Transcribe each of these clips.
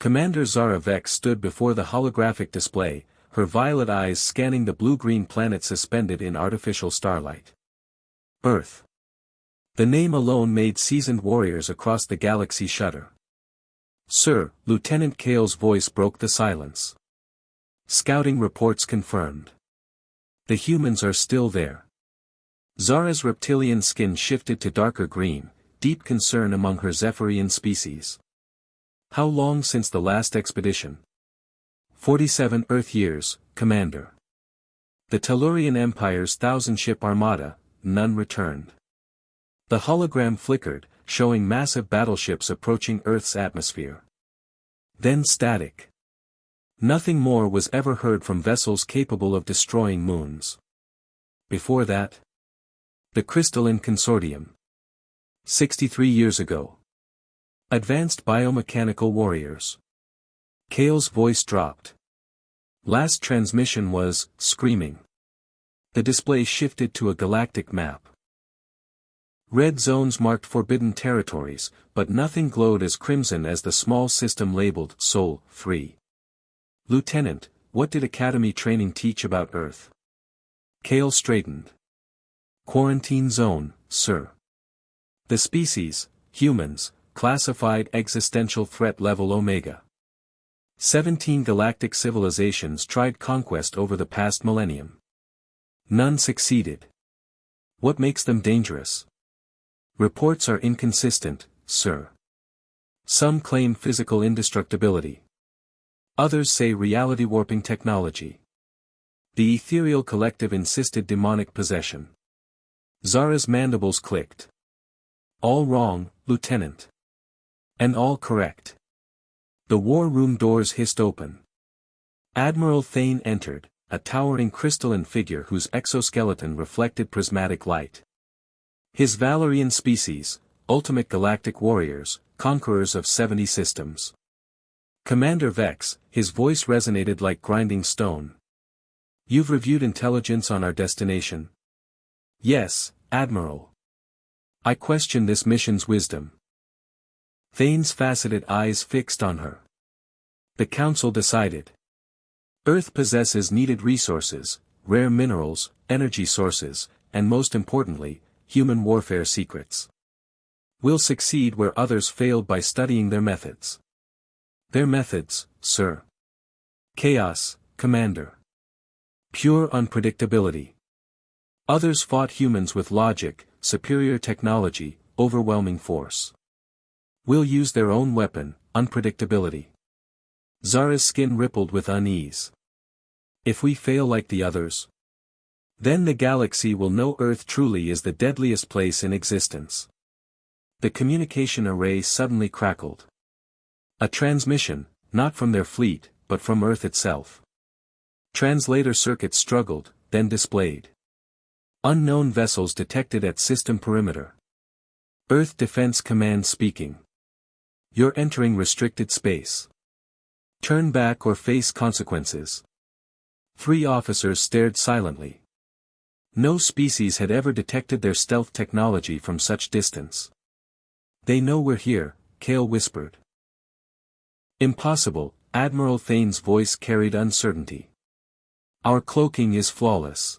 Commander Zara Vex stood before the holographic display, her violet eyes scanning the blue-green planet suspended in artificial starlight. Earth. The name alone made seasoned warriors across the galaxy shudder. "Sir," Lieutenant Kale's voice broke the silence. "Scouting reports confirmed. The humans are still there." Zara's reptilian skin shifted to darker green, deep concern among her Zephyrian species. "How long since the last expedition?" 47 Earth years, Commander. "The Tellurian Empire's 1,000-ship armada, none returned." The hologram flickered, showing massive battleships approaching Earth's atmosphere. Then static. Nothing more was ever heard from vessels capable of destroying moons. Before that? The Crystalline Consortium. 63 years ago. Advanced biomechanical warriors. Kale's voice dropped. Last transmission was, screaming. The display shifted to a galactic map. Red zones marked forbidden territories, but nothing glowed as crimson as the small system labeled Sol 3. "Lieutenant, what did Academy training teach about Earth?" Kale straightened. "Quarantine zone, sir. The species, humans, classified existential threat level Omega. 17 galactic civilizations tried conquest over the past millennium. None succeeded. What makes them dangerous?" "Reports are inconsistent, sir. Some claim physical indestructibility. Others say reality-warping technology. The ethereal collective insisted demonic possession." Zara's mandibles clicked. "All wrong, Lieutenant. And all correct." The war room doors hissed open. Admiral Thane entered, a towering crystalline figure whose exoskeleton reflected prismatic light. His Valerian species, ultimate galactic warriors, conquerors of 70 systems. "Commander Vex," his voice resonated like grinding stone. "You've reviewed intelligence on our destination?" "Yes, Admiral. I question this mission's wisdom." Thane's faceted eyes fixed on her. "The Council decided. Earth possesses needed resources, rare minerals, energy sources, and most importantly, human warfare secrets. We'll succeed where others failed by studying their methods." "Their methods, sir?" "Chaos, Commander. Pure unpredictability. Others fought humans with logic, superior technology, overwhelming force. We'll use their own weapon, unpredictability." Zara's skin rippled with unease. "If we fail like the others? Then the galaxy will know Earth truly is the deadliest place in existence." The communication array suddenly crackled. A transmission, not from their fleet, but from Earth itself. Translator circuits struggled, then displayed. "Unknown vessels detected at system perimeter. Earth Defense Command speaking. You're entering restricted space. Turn back or face consequences." 3 officers stared silently. No species had ever detected their stealth technology from such distance. "They know we're here," Kale whispered. "Impossible," Admiral Thane's voice carried uncertainty. "Our cloaking is flawless."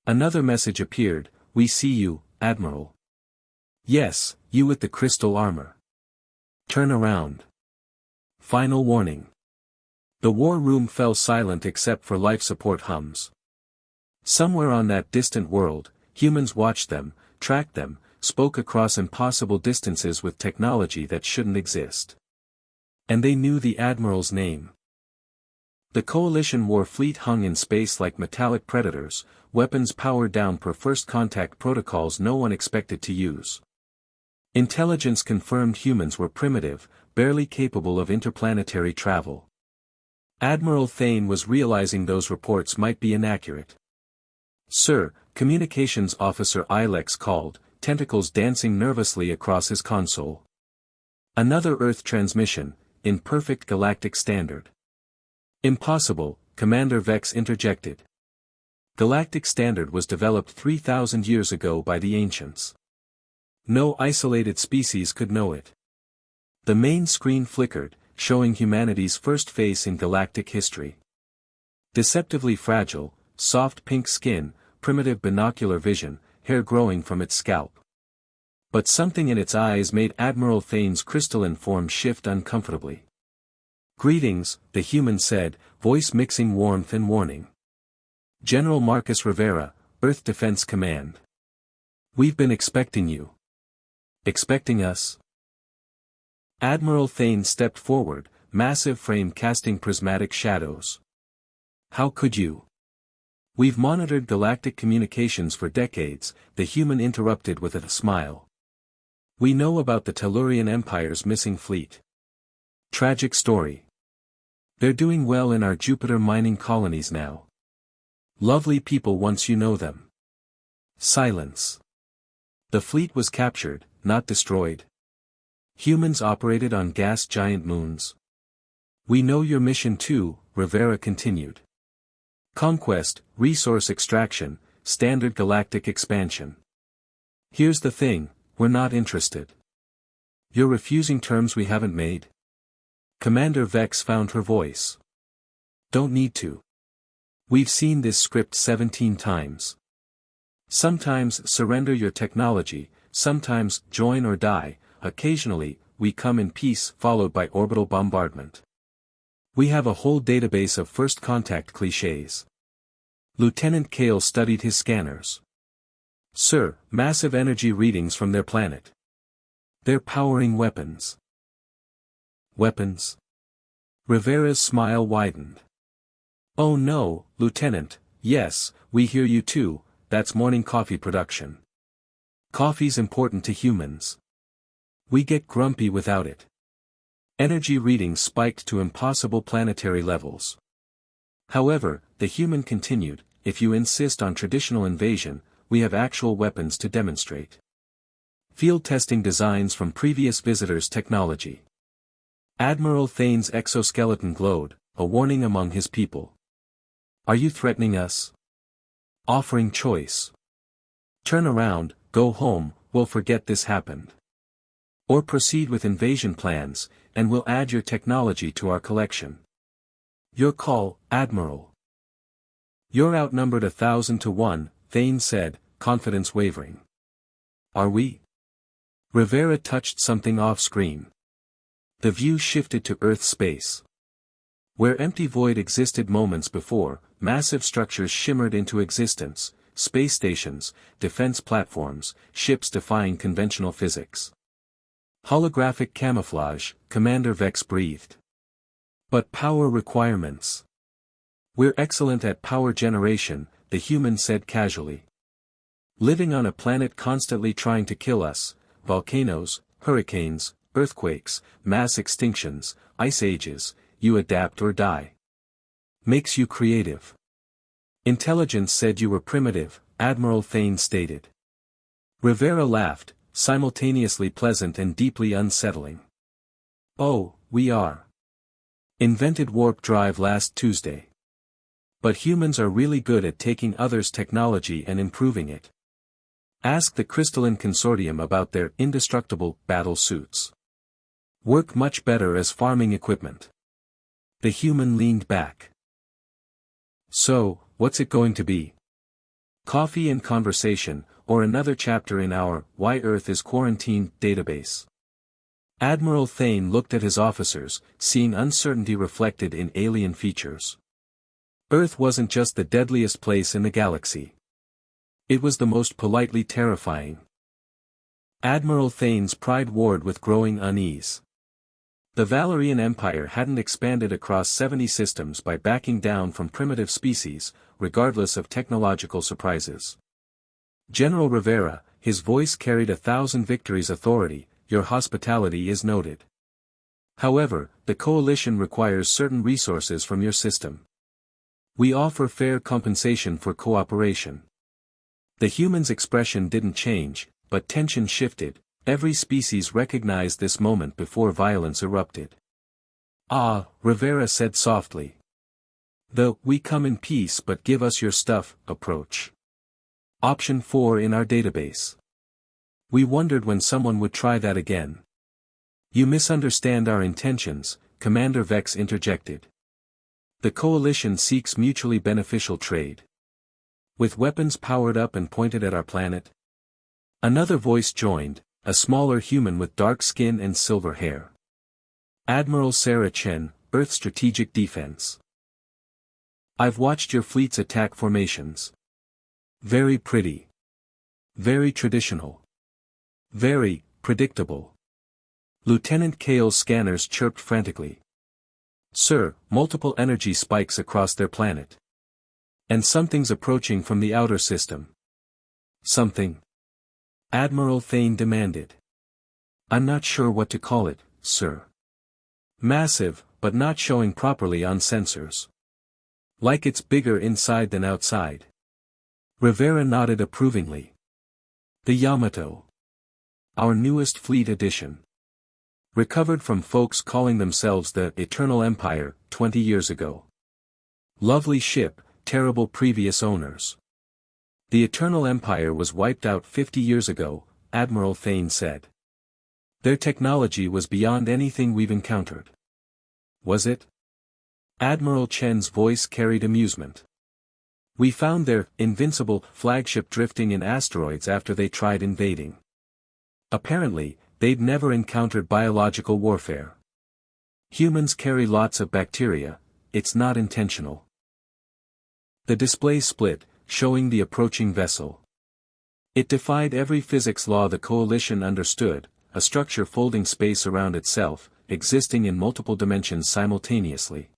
Another message appeared, "We see you, Admiral." "Yes, you with the crystal armor. Turn around." Final warning. The war room fell silent except for life support hums. Somewhere on that distant world, humans watched them, tracked them, spoke across impossible distances with technology that shouldn't exist. And they knew the Admiral's name. The Coalition war fleet hung in space like metallic predators, weapons powered down per first contact protocols no one expected to use. Intelligence confirmed humans were primitive, barely capable of interplanetary travel. Admiral Thane was realizing those reports might be inaccurate. "Sir," Communications Officer Ilex called, tentacles dancing nervously across his console. "Another Earth transmission, in perfect galactic standard." "Impossible," Commander Vex interjected. "Galactic standard was developed 3,000 years ago by the ancients. No isolated species could know it." The main screen flickered, showing humanity's first face in galactic history. Deceptively fragile, soft pink skin, primitive binocular vision, hair growing from its scalp. But something in its eyes made Admiral Thane's crystalline form shift uncomfortably. "Greetings," the human said, voice mixing warmth and warning. "General Marcus Rivera, Earth Defense Command. We've been expecting you." "Expecting us?" Admiral Thane stepped forward, massive frame casting prismatic shadows. "How could you?" "We've monitored galactic communications for decades," the human interrupted with a smile. "We know about the Tellurian Empire's missing fleet. Tragic story. They're doing well in our Jupiter mining colonies now. Lovely people once you know them." Silence. "The fleet was captured, not destroyed. Humans operated on gas giant moons." "We know your mission too," Rivera continued. "Conquest, resource extraction, standard galactic expansion. Here's the thing, we're not interested." "You're refusing terms we haven't made?" Commander Vex found her voice. "Don't need to. We've seen this script 17 times. Sometimes surrender your technology, sometimes join or die, occasionally, we come in peace followed by orbital bombardment. We have a whole database of first contact clichés." Lieutenant Kale studied his scanners. "Sir, massive energy readings from their planet. They're powering weapons." "Weapons?" Rivera's smile widened. "Oh no, Lieutenant, yes, we hear you too, that's morning coffee production. Coffee's important to humans. We get grumpy without it. Energy readings spiked to impossible planetary levels. However," the human continued, "if you insist on traditional invasion, we have actual weapons to demonstrate. Field testing designs from previous visitors' technology." Admiral Thane's exoskeleton glowed, a warning among his people. "Are you threatening us? Offering choice. Turn around, go home, we'll forget this happened. Or proceed with invasion plans, and we'll add your technology to our collection. Your call, Admiral." "You're outnumbered 1,000 to 1, Thane said, confidence wavering. "Are we?" Rivera touched something off-screen. The view shifted to Earth space. Where empty void existed moments before, massive structures shimmered into existence, space stations, defense platforms, ships defying conventional physics. "Holographic camouflage," Commander Vex breathed. "But power requirements." "We're excellent at power generation," the human said casually. "Living on a planet constantly trying to kill us, volcanoes, hurricanes, earthquakes, mass extinctions, ice ages, you adapt or die. Makes you creative." "Intelligence said you were primitive," Admiral Thane stated. Rivera laughed, simultaneously pleasant and deeply unsettling. "Oh, we are. Invented warp drive last Tuesday. But humans are really good at taking others' technology and improving it. Ask the Crystalline Consortium about their indestructible battle suits. Work much better as farming equipment." The human leaned back. "So, what's it going to be? Coffee and conversation, or another chapter in our Why Earth is Quarantined database?" Admiral Thane looked at his officers, seeing uncertainty reflected in alien features. Earth wasn't just the deadliest place in the galaxy. It was the most politely terrifying. Admiral Thane's pride warred with growing unease. The Valerian Empire hadn't expanded across 70 systems by backing down from primitive species, regardless of technological surprises. "General Rivera," his voice carried 1,000 victories authority, "your hospitality is noted. However, the coalition requires certain resources from your system. We offer fair compensation for cooperation." The human's expression didn't change, but tension shifted. Every species recognized this moment before violence erupted. "Ah," Rivera said softly. "The 'we come in peace but give us your stuff' approach. Option 4 in our database. We wondered when someone would try that again." "You misunderstand our intentions," Commander Vex interjected. The coalition seeks mutually beneficial trade. With weapons powered up and pointed at our planet? Another voice joined, a smaller human with dark skin and silver hair. Admiral Sarah Chen, Earth Strategic Defense. I've watched your fleet's attack formations. Very pretty. Very traditional. Very predictable. Lieutenant Kale's scanners chirped frantically. Sir, multiple energy spikes across their planet. And something's approaching from the outer system. Something? Admiral Thane demanded. I'm not sure what to call it, sir. Massive, but not showing properly on sensors. Like it's bigger inside than outside. Rivera nodded approvingly. The Yamato. Our newest fleet addition. Recovered from folks calling themselves the Eternal Empire, 20 years ago. Lovely ship, terrible previous owners. The Eternal Empire was wiped out 50 years ago, Admiral Thane said. Their technology was beyond anything we've encountered. Was it? Admiral Chen's voice carried amusement. We found their invincible flagship drifting in asteroids after they tried invading. Apparently, they'd never encountered biological warfare. Humans carry lots of bacteria, it's not intentional. The display split, showing the approaching vessel. It defied every physics law the coalition understood, a structure folding space around itself, existing in multiple dimensions simultaneously.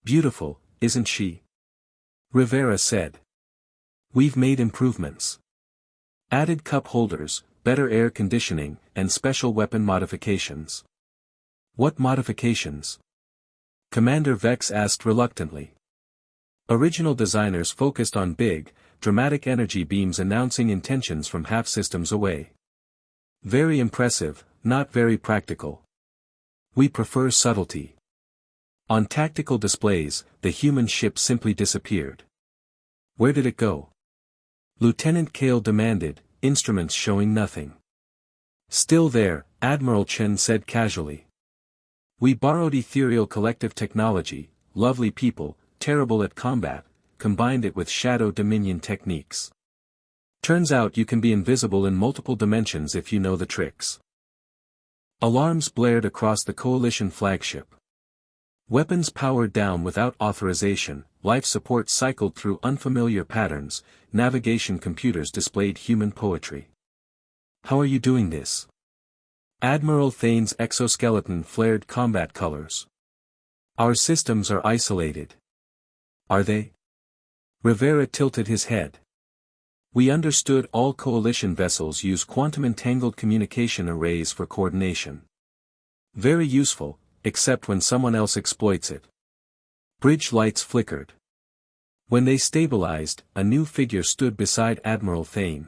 Beautiful, isn't she? Rivera said. We've made improvements. Added cup holders, better air conditioning, and special weapon modifications. What modifications? Commander Vex asked reluctantly. Original designers focused on big, dramatic energy beams announcing intentions from half systems away. Very impressive, not very practical. We prefer subtlety. On tactical displays, the human ship simply disappeared. Where did it go? Lieutenant Kale demanded, instruments showing nothing. Still there, Admiral Chen said casually. We borrowed ethereal collective technology, lovely people, terrible at combat, combined it with shadow dominion techniques. Turns out you can be invisible in multiple dimensions if you know the tricks. Alarms blared across the coalition flagship. Weapons powered down without authorization, life support cycled through unfamiliar patterns, navigation computers displayed human poetry. How are you doing this? Admiral Thane's exoskeleton flared combat colors. Our systems are isolated. Are they? Rivera tilted his head. We understood all coalition vessels use quantum-entangled communication arrays for coordination. Very useful, except when someone else exploits it. Bridge lights flickered. When they stabilized, a new figure stood beside Admiral Thane.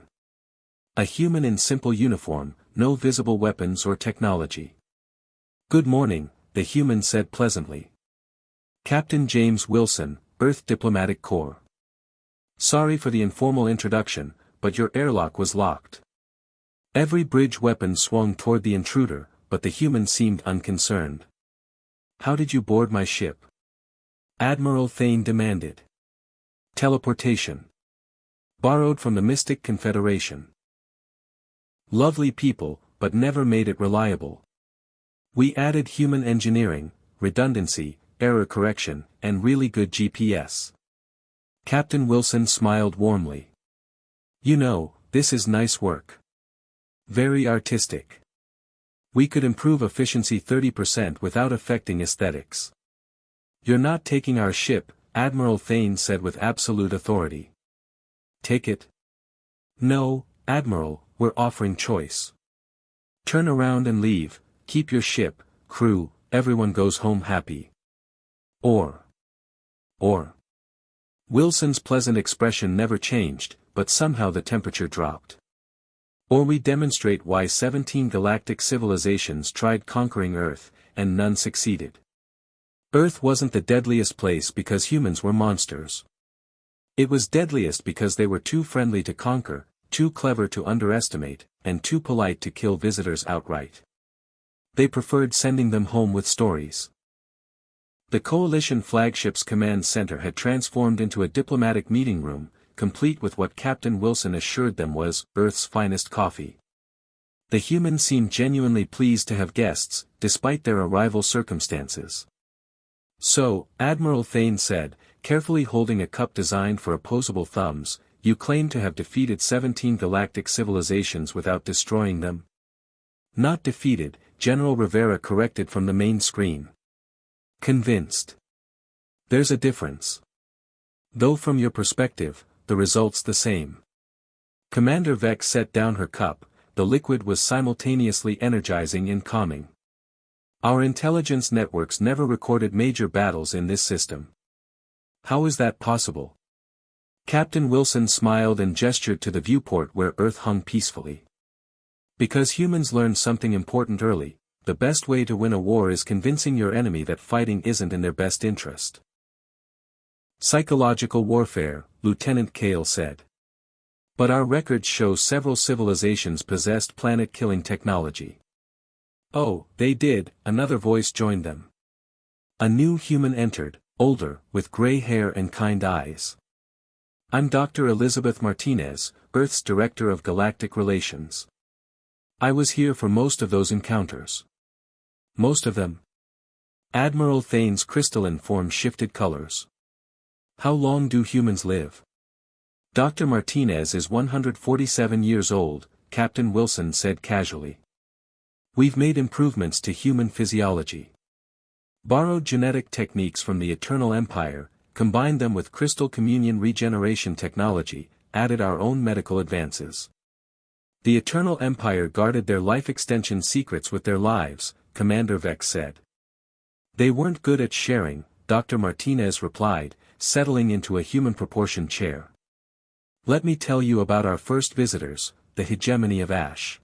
A human in simple uniform, no visible weapons or technology. Good morning, the human said pleasantly. Captain James Wilson, Earth Diplomatic Corps. Sorry for the informal introduction, but your airlock was locked. Every bridge weapon swung toward the intruder, but the human seemed unconcerned. How did you board my ship? Admiral Thane demanded. Teleportation. Borrowed from the Mystic Confederation. Lovely people, but never made it reliable. We added human engineering, redundancy, error correction, and really good GPS. Captain Wilson smiled warmly. You know, this is nice work. Very artistic. We could improve efficiency 30% without affecting aesthetics. You're not taking our ship, Admiral Thane said with absolute authority. Take it? No, Admiral, we're offering choice. Turn around and leave, keep your ship, crew, everyone goes home happy. Or. Wilson's pleasant expression never changed, but somehow the temperature dropped. Or we demonstrate why 17 galactic civilizations tried conquering Earth, and none succeeded. Earth wasn't the deadliest place because humans were monsters. It was deadliest because they were too friendly to conquer, too clever to underestimate, and too polite to kill visitors outright. They preferred sending them home with stories. The Coalition flagship's command center had transformed into a diplomatic meeting room, complete with what Captain Wilson assured them was Earth's finest coffee. The humans seemed genuinely pleased to have guests, despite their arrival circumstances. "So," Admiral Thane said, carefully holding a cup designed for opposable thumbs, "you claim to have defeated 17 galactic civilizations without destroying them?" "Not defeated," General Rivera corrected from the main screen. "Convinced. There's a difference. Though from your perspective, the result's the same." Commander Vex set down her cup. The liquid was simultaneously energizing and calming. "Our intelligence networks never recorded major battles in this system." "How is that possible?" Captain Wilson smiled and gestured to the viewport where Earth hung peacefully. "Because humans learned something important early. The best way to win a war is convincing your enemy that fighting isn't in their best interest." "Psychological warfare," Lieutenant Cale said. "But our records show several civilizations possessed planet-killing technology." "Oh, they did," another voice joined them. A new human entered, older, with gray hair and kind eyes. "I'm Dr. Elizabeth Martinez, Earth's Director of Galactic Relations. I was here for most of those encounters." "Most of them?" Admiral Thane's crystalline form shifted colors. "How long do humans live?" "Dr. Martinez is 147 years old," Captain Wilson said casually. "We've made improvements to human physiology. Borrowed genetic techniques from the Eternal Empire, combined them with crystal communion regeneration technology, added our own medical advances. The Eternal Empire guarded their life extension secrets with their lives," Commander Vex said. "They weren't good at sharing," Dr. Martinez replied, settling into a human-proportioned chair. "Let me tell you about our first visitors, the hegemony of Ash.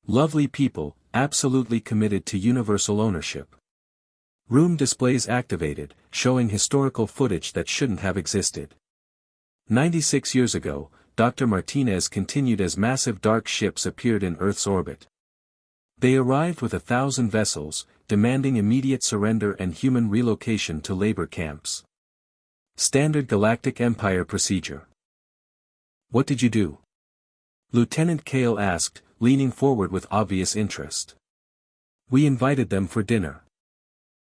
Lovely people, absolutely committed to universal ownership. Room displays activated, showing historical footage that shouldn't have existed. 96 years ago, Dr. Martinez continued as massive dark ships appeared in Earth's orbit. They arrived with 1,000 vessels, demanding immediate surrender and human relocation to labor camps. Standard Galactic Empire procedure." "What did you do?" Lieutenant Cale asked, leaning forward with obvious interest. "We invited them for dinner."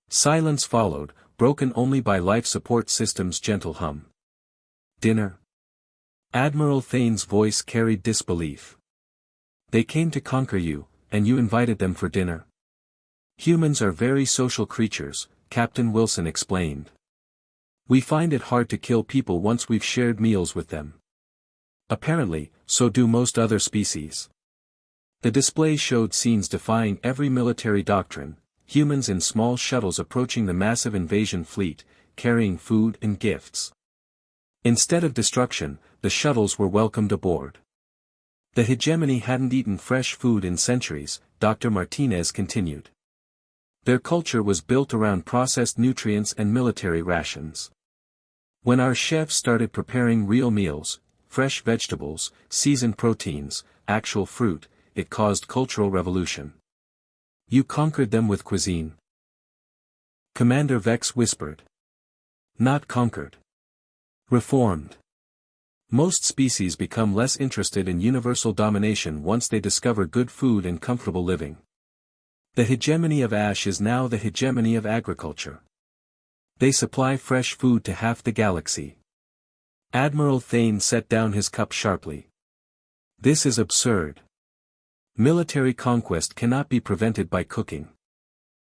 Silence followed, broken only by life support system's gentle hum. "Dinner?" Admiral Thane's voice carried disbelief. "They came to conquer you, and you invited them for dinner?" "Humans are very social creatures," Captain Wilson explained. "We find it hard to kill people once we've shared meals with them. Apparently, so do most other species." The display showed scenes defying every military doctrine, humans in small shuttles approaching the massive invasion fleet, carrying food and gifts. Instead of destruction, the shuttles were welcomed aboard. The hegemony hadn't eaten fresh food in centuries, Dr. Martinez continued. Their culture was built around processed nutrients and military rations. When our chefs started preparing real meals, fresh vegetables, seasoned proteins, actual fruit, it caused cultural revolution. "You conquered them with cuisine?" Commander Vex whispered. "Not conquered. Reformed. Most species become less interested in universal domination once they discover good food and comfortable living. The hegemony of Ash is now the hegemony of agriculture. They supply fresh food to half the galaxy." Admiral Thane set down his cup sharply. "This is absurd. Military conquest cannot be prevented by cooking."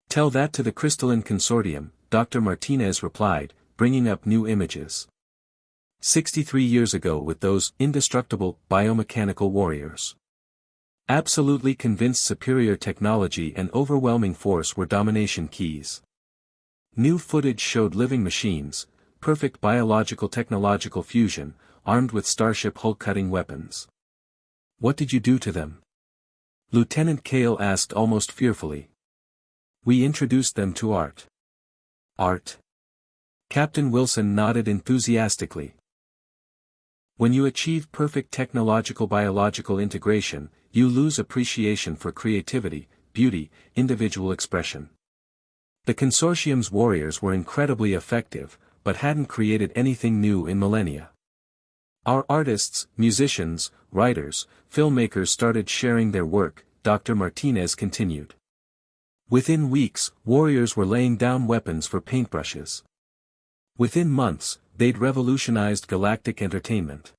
"Tell that to the Crystalline Consortium," Dr. Martinez replied, bringing up new images. 63 years ago with those indestructible biomechanical warriors. Absolutely convinced superior technology and overwhelming force were domination keys. New footage showed living machines, perfect biological technological fusion, armed with starship hull-cutting weapons. "What did you do to them?" Lieutenant Cale asked almost fearfully. "We introduced them to art." "Art?" Captain Wilson nodded enthusiastically. "When you achieve perfect technological-biological integration, you lose appreciation for creativity, beauty, individual expression. The consortium's warriors were incredibly effective, but hadn't created anything new in millennia. Our artists, musicians, writers, filmmakers started sharing their work, Dr. Martinez continued. Within weeks, warriors were laying down weapons for paintbrushes. Within months, they'd revolutionized galactic entertainment.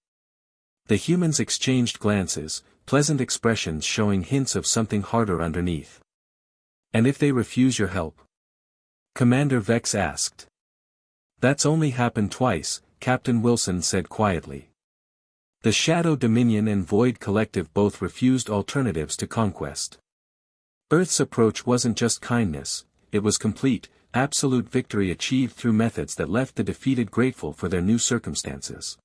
The humans exchanged glances, pleasant expressions showing hints of something harder underneath. And if they refuse your help? Commander Vex asked. That's only happened twice, Captain Wilson said quietly. The Shadow Dominion and Void Collective both refused alternatives to conquest. Earth's approach wasn't just kindness, it was complete, absolute victory achieved through methods that left the defeated grateful for their new circumstances.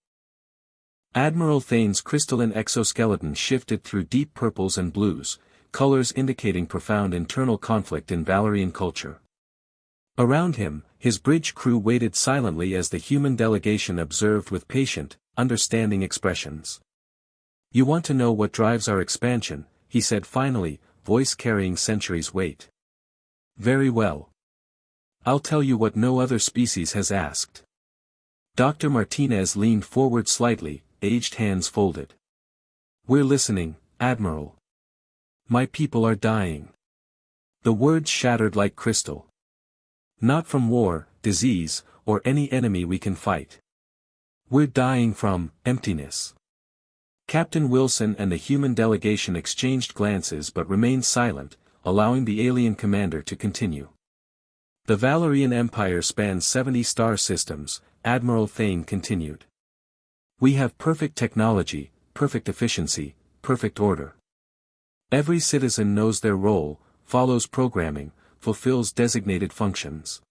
Admiral Thane's crystalline exoskeleton shifted through deep purples and blues, colors indicating profound internal conflict in Valerian culture. Around him, his bridge crew waited silently as the human delegation observed with patient, understanding expressions. You want to know what drives our expansion, he said finally, voice carrying centuries' weight. Very well. I'll tell you what no other species has asked. Dr. Martinez leaned forward slightly, aged hands folded. We're listening, Admiral. My people are dying. The words shattered like crystal. Not from war, disease, or any enemy we can fight. We're dying from emptiness. Captain Wilson and the human delegation exchanged glances but remained silent, allowing the alien commander to continue. The Valerian Empire spans 70 star systems, Admiral Thane continued. We have perfect technology, perfect efficiency, perfect order. Every citizen knows their role, follows programming, fulfills designated functions.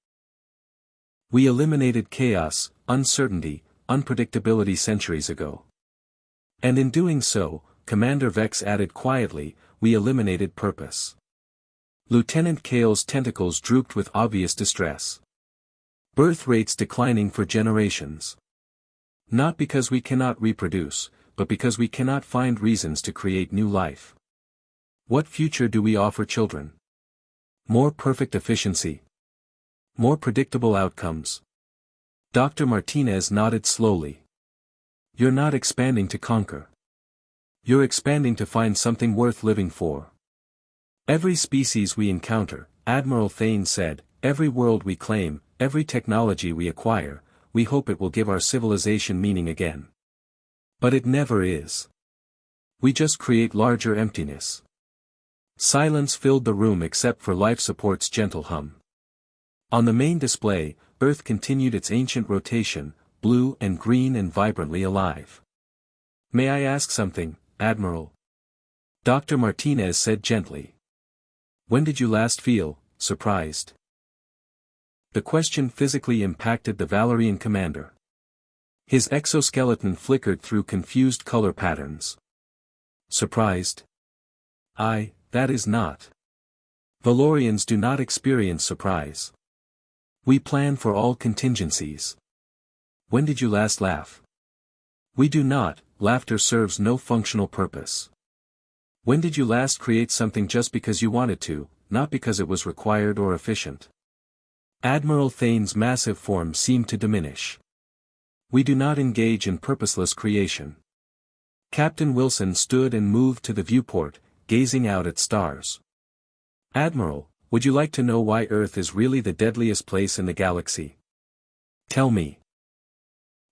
We eliminated chaos, uncertainty, unpredictability centuries ago. And in doing so, Commander Vex added quietly, we eliminated purpose. Lieutenant Kale's tentacles drooped with obvious distress. Birth rates declining for generations. Not because we cannot reproduce, but because we cannot find reasons to create new life. What future do we offer children? More perfect efficiency. More predictable outcomes. Dr. Martinez nodded slowly. You're not expanding to conquer. You're expanding to find something worth living for. Every species we encounter, Admiral Thane said, every world we claim, every technology we acquire, we hope it will give our civilization meaning again. But it never is. We just create larger emptiness. Silence filled the room except for life support's gentle hum. On the main display, Earth continued its ancient rotation, blue and green and vibrantly alive. May I ask something, Admiral? Dr. Martinez said gently. When did you last feel surprised? The question physically impacted the Valerian commander. His exoskeleton flickered through confused color patterns. Surprised? That is not. Valorians do not experience surprise. We plan for all contingencies. When did you last laugh? We do not, laughter serves no functional purpose. When did you last create something just because you wanted to, not because it was required or efficient? Admiral Thane's massive form seemed to diminish. We do not engage in purposeless creation. Captain Wilson stood and moved to the viewport, gazing out at stars. Admiral, would you like to know why Earth is really the deadliest place in the galaxy? Tell me.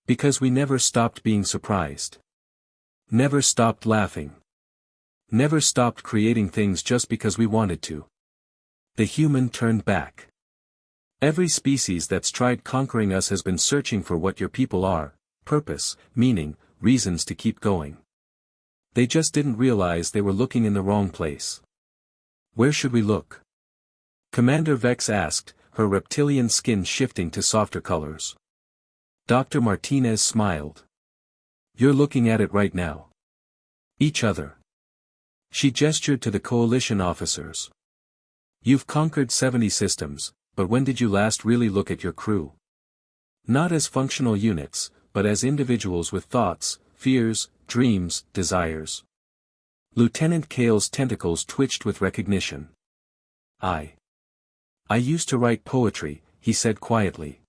Because we never stopped being surprised. Never stopped laughing. Never stopped creating things just because we wanted to. The human turned back. Every species that's tried conquering us has been searching for what your people are, purpose, meaning, reasons to keep going. They just didn't realize they were looking in the wrong place. Where should we look? Commander Vex asked, her reptilian skin shifting to softer colors. Dr. Martinez smiled. You're looking at it right now. Each other. She gestured to the coalition officers. You've conquered 70 systems, but when did you last really look at your crew? Not as functional units, but as individuals with thoughts, fears, dreams, desires. Lieutenant Kale's tentacles twitched with recognition. I used to write poetry, he said quietly.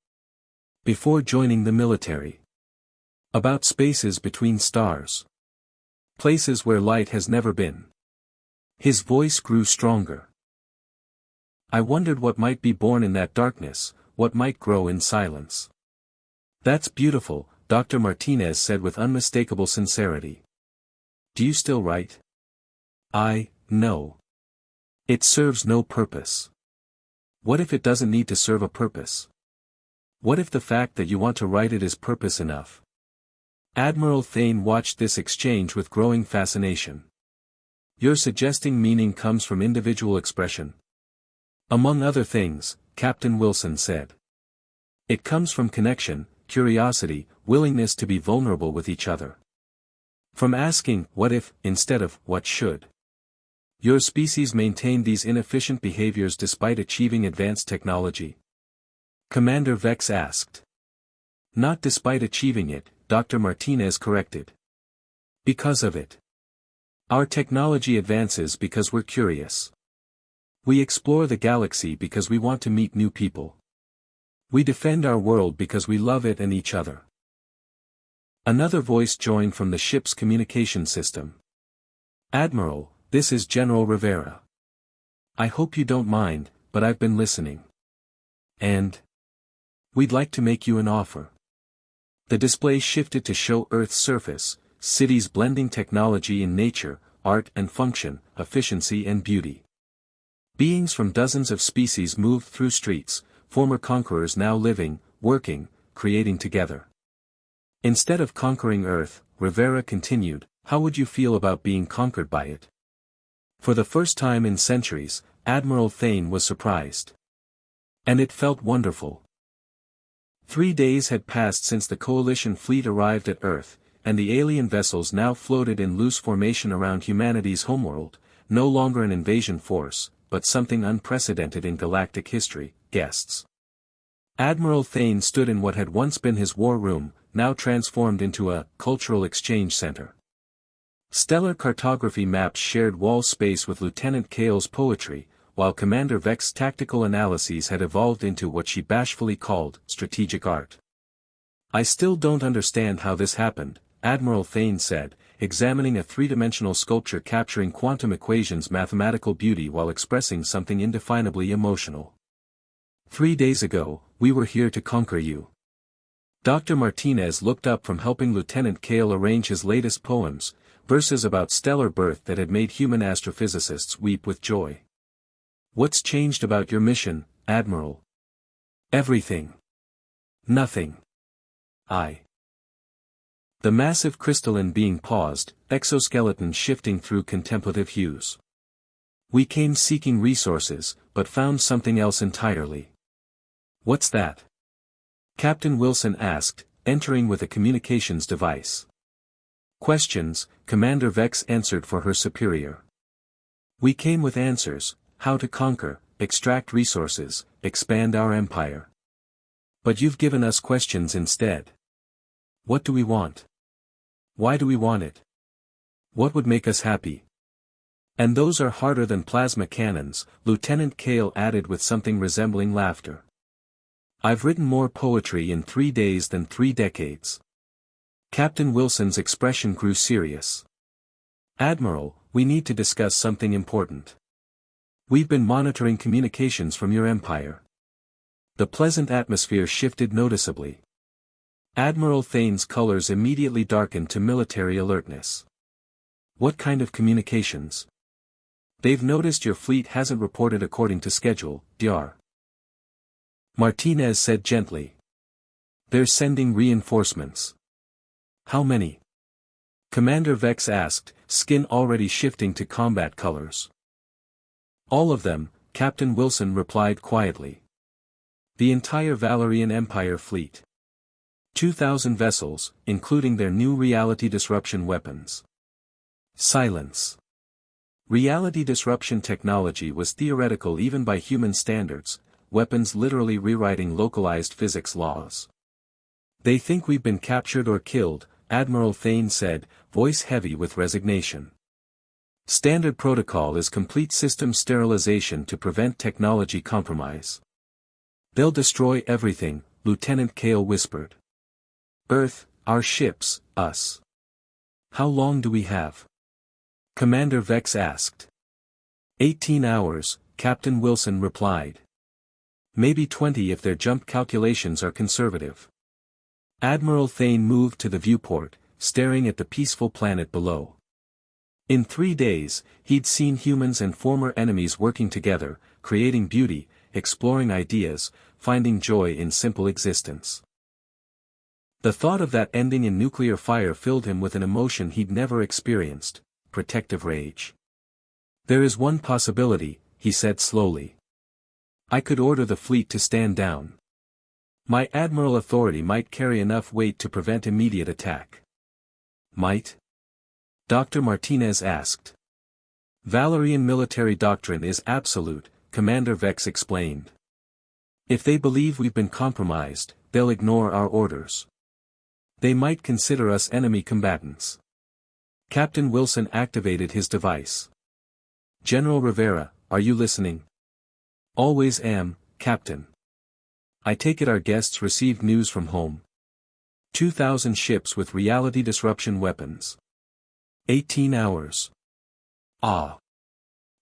Before joining the military. About spaces between stars. Places where light has never been. His voice grew stronger. I wondered what might be born in that darkness, what might grow in silence. That's beautiful, Dr. Martinez said with unmistakable sincerity. Do you still write? No. It serves no purpose. What if it doesn't need to serve a purpose? What if the fact that you want to write it is purpose enough? Admiral Thane watched this exchange with growing fascination. You're suggesting meaning comes from individual expression? Among other things, Captain Wilson said. It comes from connection, curiosity, willingness to be vulnerable with each other. From asking, what if, instead of, what should. Your species maintained these inefficient behaviors despite achieving advanced technology? Commander Vex asked. Not despite achieving it, Dr. Martinez corrected. Because of it. Our technology advances because we're curious. We explore the galaxy because we want to meet new people. We defend our world because we love it and each other. Another voice joined from the ship's communication system. Admiral, this is General Rivera. I hope you don't mind, but I've been listening. And? We'd like to make you an offer. The display shifted to show Earth's surface, cities blending technology and nature, art and function, efficiency and beauty. Beings from dozens of species moved through streets, former conquerors now living, working, creating together. Instead of conquering Earth, Rivera continued, how would you feel about being conquered by it? For the first time in centuries, Admiral Thane was surprised. And it felt wonderful. 3 days had passed since the Coalition fleet arrived at Earth, and the alien vessels now floated in loose formation around humanity's homeworld, no longer an invasion force, but something unprecedented in galactic history, guests. Admiral Thane stood in what had once been his war room, now transformed into a cultural exchange center. Stellar cartography maps shared wall space with Lieutenant Kale's poetry, while Commander Vex's tactical analyses had evolved into what she bashfully called strategic art. I still don't understand how this happened, Admiral Thane said, examining a three-dimensional sculpture capturing quantum equations' mathematical beauty while expressing something indefinably emotional. 3 days ago, we were here to conquer you. Dr. Martinez looked up from helping Lieutenant Kale arrange his latest poems, verses about stellar birth that had made human astrophysicists weep with joy. What's changed about your mission, Admiral? Everything. Nothing. The massive crystalline being paused, exoskeleton shifting through contemplative hues. We came seeking resources, but found something else entirely. What's that? Captain Wilson asked, entering with a communications device. Questions, Commander Vex answered for her superior. We came with answers, how to conquer, extract resources, expand our empire. But you've given us questions instead. What do we want? Why do we want it? What would make us happy? And those are harder than plasma cannons, Lieutenant Kale added with something resembling laughter. I've written more poetry in 3 days than 3 decades. Captain Wilson's expression grew serious. Admiral, we need to discuss something important. We've been monitoring communications from your empire. The pleasant atmosphere shifted noticeably. Admiral Thane's colors immediately darkened to military alertness. What kind of communications? They've noticed your fleet hasn't reported according to schedule, Dr. Martinez said gently. They're sending reinforcements. How many? Commander Vex asked, skin already shifting to combat colors. All of them, Captain Wilson replied quietly. The entire Valerian Empire fleet. 2,000 vessels, including their new reality disruption weapons. Silence. Reality disruption technology was theoretical even by human standards, weapons literally rewriting localized physics laws. They think we've been captured or killed, Admiral Thane said, voice heavy with resignation. Standard protocol is complete system sterilization to prevent technology compromise. They'll destroy everything, Lieutenant Kale whispered. Earth, our ships, us. How long do we have? Commander Vex asked. 18 hours, Captain Wilson replied. Maybe 20 if their jump calculations are conservative. Admiral Thane moved to the viewport, staring at the peaceful planet below. In 3 days, he'd seen humans and former enemies working together, creating beauty, exploring ideas, finding joy in simple existence. The thought of that ending in nuclear fire filled him with an emotion he'd never experienced, protective rage. There is one possibility, he said slowly. I could order the fleet to stand down. My admiral authority might carry enough weight to prevent immediate attack. Might? Dr. Martinez asked. Valerian military doctrine is absolute, Commander Vex explained. If they believe we've been compromised, they'll ignore our orders. They might consider us enemy combatants. Captain Wilson activated his device. General Rivera, are you listening? Always am, Captain. I take it our guests received news from home. 2,000 ships with reality disruption weapons. 18 hours. Ah.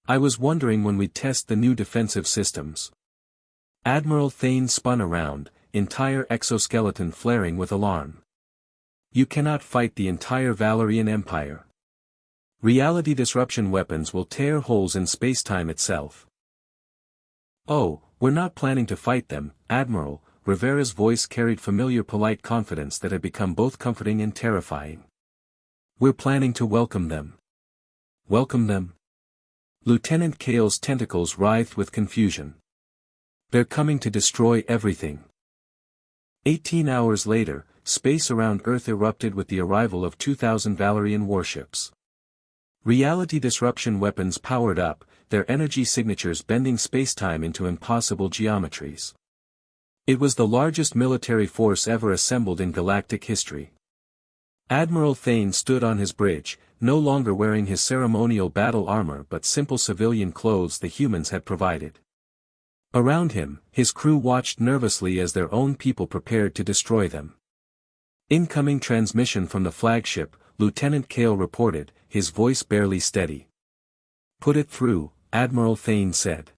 I was wondering when we'd test the new defensive systems. Admiral Thane spun around, entire exoskeleton flaring with alarm. You cannot fight the entire Valerian Empire. Reality disruption weapons will tear holes in space-time itself. Oh, we're not planning to fight them, Admiral. Rivera's voice carried familiar polite confidence that had become both comforting and terrifying. We're planning to welcome them. Welcome them? Lieutenant Kale's tentacles writhed with confusion. They're coming to destroy everything. 18 hours later, space around Earth erupted with the arrival of 2,000 Valerian warships. Reality disruption weapons powered up, their energy signatures bending spacetime into impossible geometries. It was the largest military force ever assembled in galactic history. Admiral Thane stood on his bridge, no longer wearing his ceremonial battle armor but simple civilian clothes the humans had provided. Around him, his crew watched nervously as their own people prepared to destroy them. Incoming transmission from the flagship, Lieutenant Kale reported, his voice barely steady. Put it through, Admiral Thane said.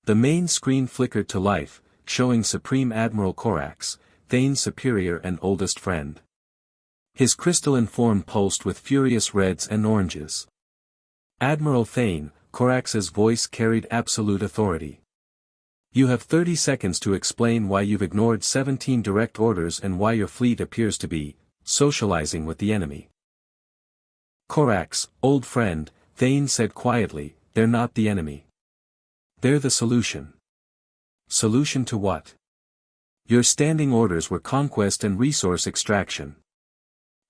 The main screen flickered to life, showing Supreme Admiral Corax, Thane's superior and oldest friend. His crystalline form pulsed with furious reds and oranges. Admiral Thane, Corax's voice carried absolute authority. You have 30 seconds to explain why you've ignored 17 direct orders and why your fleet appears to be socializing with the enemy. Corax, old friend, Thane said quietly, they're not the enemy. They're the solution. Solution to what? Your standing orders were conquest and resource extraction.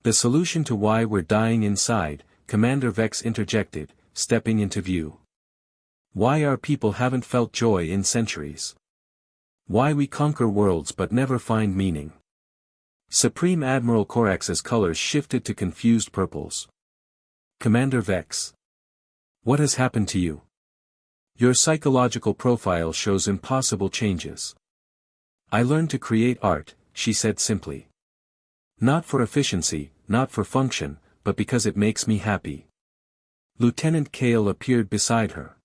The solution to why we're dying inside, Commander Vex interjected, stepping into view. Why our people haven't felt joy in centuries. Why we conquer worlds but never find meaning. Supreme Admiral Corax's colors shifted to confused purples. Commander Vex. What has happened to you? Your psychological profile shows impossible changes. I learned to create art, she said simply. Not for efficiency, not for function, but because it makes me happy. Lieutenant Kale appeared beside her.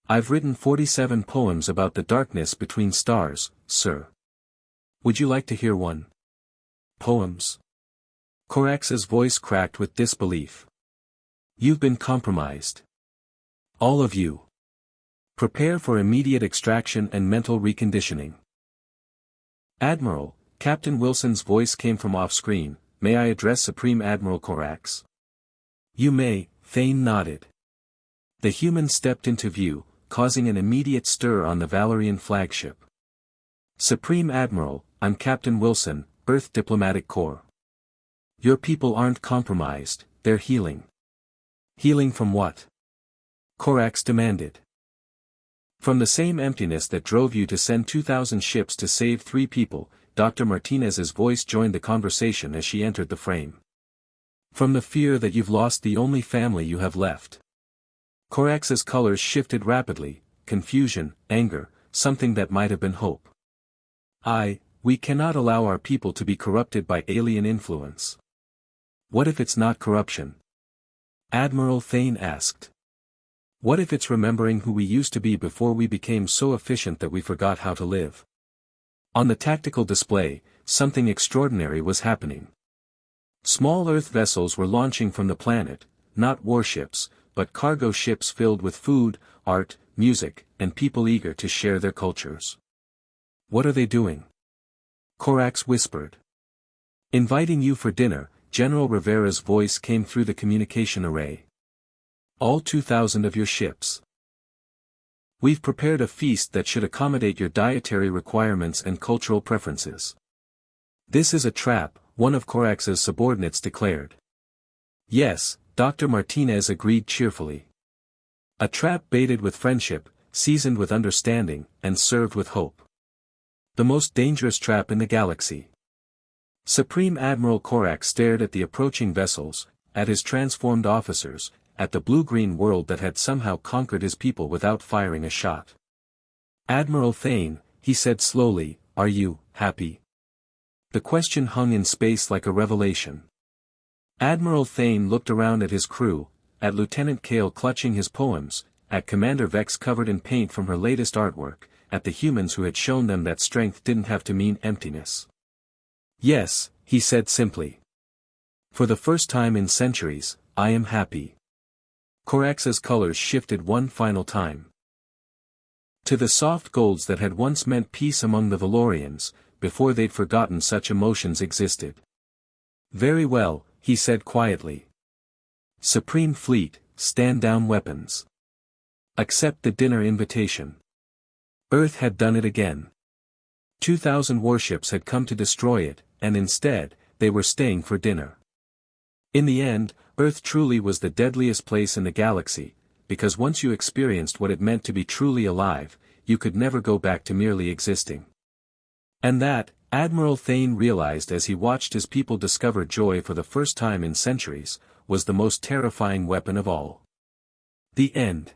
I've written 47 poems about the darkness between stars, sir. Would you like to hear one? Poems? Corax's voice cracked with disbelief. You've been compromised. All of you. Prepare for immediate extraction and mental reconditioning. Admiral, Captain Wilson's voice came from off-screen, may I address Supreme Admiral Corax? You may, Thane nodded. The human stepped into view, causing an immediate stir on the Valerian flagship. Supreme Admiral, I'm Captain Wilson, Earth Diplomatic Corps. Your people aren't compromised, they're healing. Healing from what? Corax demanded. From the same emptiness that drove you to send 2,000 ships to save 3 people, Dr. Martinez's voice joined the conversation as she entered the frame. From the fear that you've lost the only family you have left. Corax's colors shifted rapidly, confusion, anger, something that might have been hope. We cannot allow our people to be corrupted by alien influence. What if it's not corruption? Admiral Thane asked. What if it's remembering who we used to be before we became so efficient that we forgot how to live? On the tactical display, something extraordinary was happening. Small Earth vessels were launching from the planet, not warships, but cargo ships filled with food, art, music, and people eager to share their cultures. What are they doing? Corax whispered. Inviting you for dinner, General Rivera's voice came through the communication array. All 2,000 of your ships. We've prepared a feast that should accommodate your dietary requirements and cultural preferences. This is a trap, one of Corax's subordinates declared. Yes, Dr. Martinez agreed cheerfully. A trap baited with friendship, seasoned with understanding, and served with hope. The most dangerous trap in the galaxy. Supreme Admiral Corax stared at the approaching vessels, at his transformed officers, at the blue-green world that had somehow conquered his people without firing a shot. Admiral Thane, he said slowly, are you happy? The question hung in space like a revelation. Admiral Thane looked around at his crew, at Lieutenant Kale clutching his poems, at Commander Vex covered in paint from her latest artwork, at the humans who had shown them that strength didn't have to mean emptiness. Yes, he said simply. For the first time in centuries, I am happy. Corax's colors shifted one final time. To the soft golds that had once meant peace among the Valorians, before they'd forgotten such emotions existed. Very well, he said quietly. Supreme Fleet, stand down weapons. Accept the dinner invitation. Earth had done it again. 2,000 warships had come to destroy it, and instead, they were staying for dinner. In the end, Earth truly was the deadliest place in the galaxy, because once you experienced what it meant to be truly alive, you could never go back to merely existing. And that, Admiral Thane realized as he watched his people discover joy for the first time in centuries, was the most terrifying weapon of all. The end.